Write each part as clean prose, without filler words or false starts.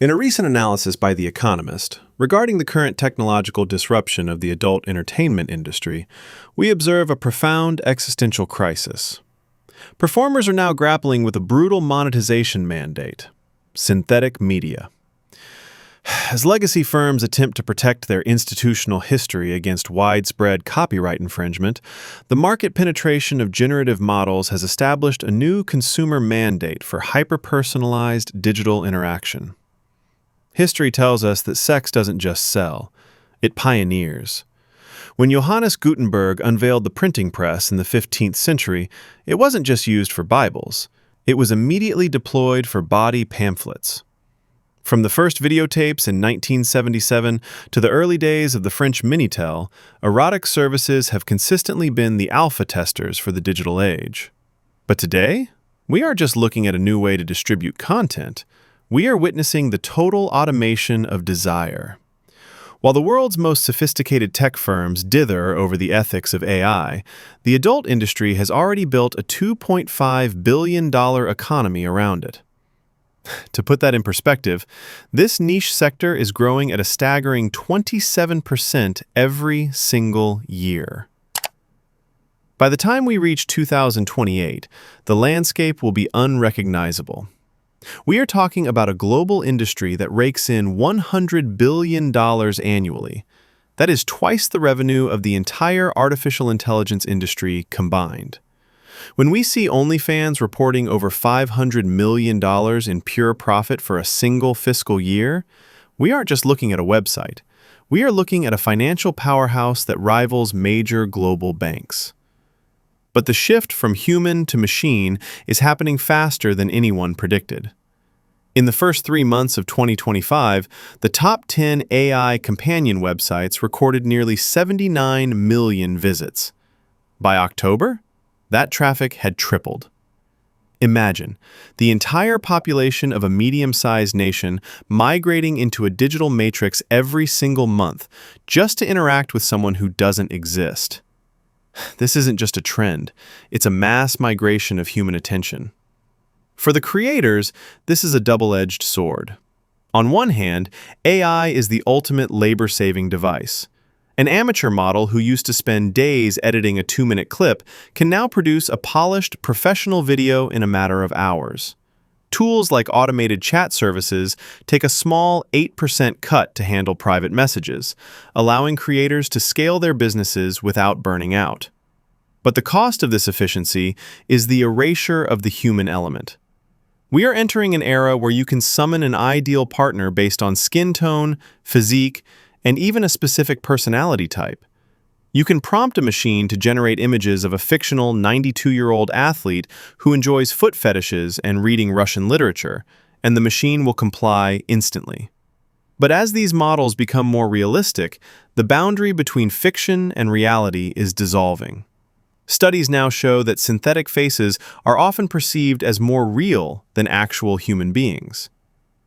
In a recent analysis by The Economist, regarding the current technological disruption of the adult entertainment industry, we observe a profound existential crisis. Performers are now grappling with a brutal monetization mandate: synthetic media. As legacy firms attempt to protect their institutional history against widespread copyright infringement, the market penetration of generative models has established a new consumer mandate for hyper-personalized digital interaction. History tells us that sex doesn't just sell, it pioneers. When Johannes Gutenberg unveiled the printing press in the 15th century, it wasn't just used for Bibles, it was immediately deployed for body pamphlets. From the first videotapes in 1977 to the early days of the French Minitel, erotic services have consistently been the alpha testers for the digital age. But today, we aren't just looking at a new way to distribute content, we are witnessing the total automation of desire. While the world's most sophisticated tech firms dither over the ethics of AI, the adult industry has already built a $2.5 billion economy around it. To put that in perspective, this niche sector is growing at a staggering 27% every single year. By the time we reach 2028, the landscape will be unrecognizable. We are talking about a global industry that rakes in $100 billion annually. That is twice the revenue of the entire artificial intelligence industry combined. When we see OnlyFans reporting over $500 million in pure profit for a single fiscal year, we aren't just looking at a website. We are looking at a financial powerhouse that rivals major global banks. But the shift from human to machine is happening faster than anyone predicted. In the first 3 months of 2025, the top 10 AI companion websites recorded nearly 79 million visits. By October, that traffic had tripled. Imagine, the entire population of a medium-sized nation migrating into a digital matrix every single month just to interact with someone who doesn't exist. This isn't just a trend, it's a mass migration of human attention. For the creators, this is a double-edged sword. On one hand, AI is the ultimate labor-saving device. An amateur model who used to spend days editing a 2-minute clip can now produce a polished, professional video in a matter of hours. Tools like automated chat services take a small 8% cut to handle private messages, allowing creators to scale their businesses without burning out. But the cost of this efficiency is the erasure of the human element. We are entering an era where you can summon an ideal partner based on skin tone, physique, and even a specific personality type. You can prompt a machine to generate images of a fictional 92-year-old athlete who enjoys foot fetishes and reading Russian literature, and the machine will comply instantly. But as these models become more realistic, the boundary between fiction and reality is dissolving. Studies now show that synthetic faces are often perceived as more real than actual human beings.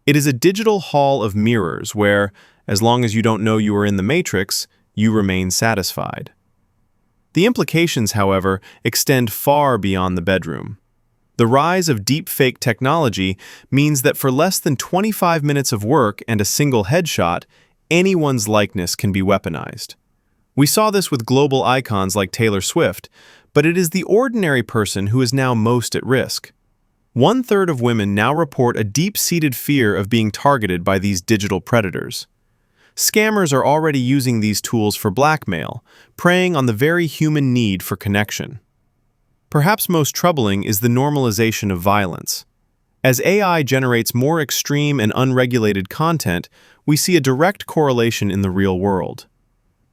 It is a digital hall of mirrors where, as long as you don't know you are in the matrix, you remain satisfied. The implications, however, extend far beyond the bedroom. The rise of deepfake technology means that for less than 25 minutes of work and a single headshot, anyone's likeness can be weaponized. We saw this with global icons like Taylor Swift, but it is the ordinary person who is now most at risk. 1/3 of women now report a deep-seated fear of being targeted by these digital predators. Scammers are already using these tools for blackmail, preying on the very human need for connection. Perhaps most troubling is the normalization of violence. As AI generates more extreme and unregulated content, we see a direct correlation in the real world.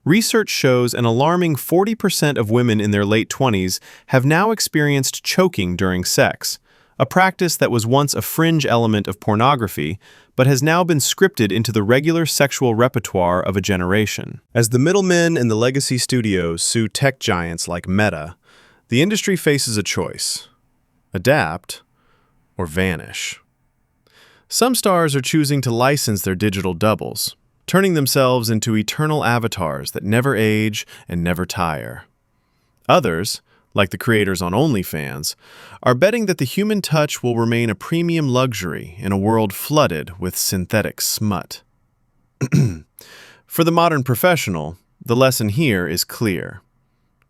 Research shows an alarming 40% of women in their late 20s have now experienced choking during sex, a practice that was once a fringe element of pornography, but has now been scripted into the regular sexual repertoire of a generation. As the middlemen and the legacy studios sue tech giants like Meta, the industry faces a choice: adapt or vanish. Some stars are choosing to license their digital doubles, turning themselves into eternal avatars that never age and never tire. Others, like the creators on OnlyFans, are betting that the human touch will remain a premium luxury in a world flooded with synthetic smut. For the modern professional, the lesson here is clear.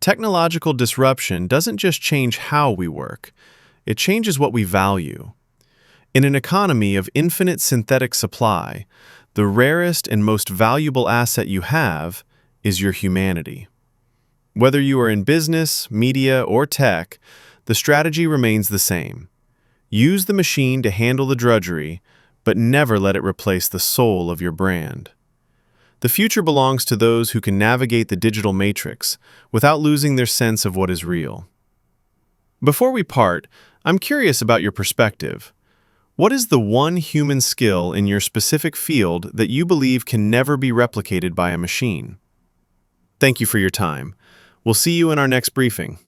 Technological disruption doesn't just change how we work, it changes what we value. In an economy of infinite synthetic supply, the rarest and most valuable asset you have is your humanity. Whether you are in business, media, or tech, the strategy remains the same. Use the machine to handle the drudgery, but never let it replace the soul of your brand. The future belongs to those who can navigate the digital matrix without losing their sense of what is real. Before we part, I'm curious about your perspective. What is the one human skill in your specific field that you believe can never be replicated by a machine? Thank you for your time. We'll see you in our next briefing.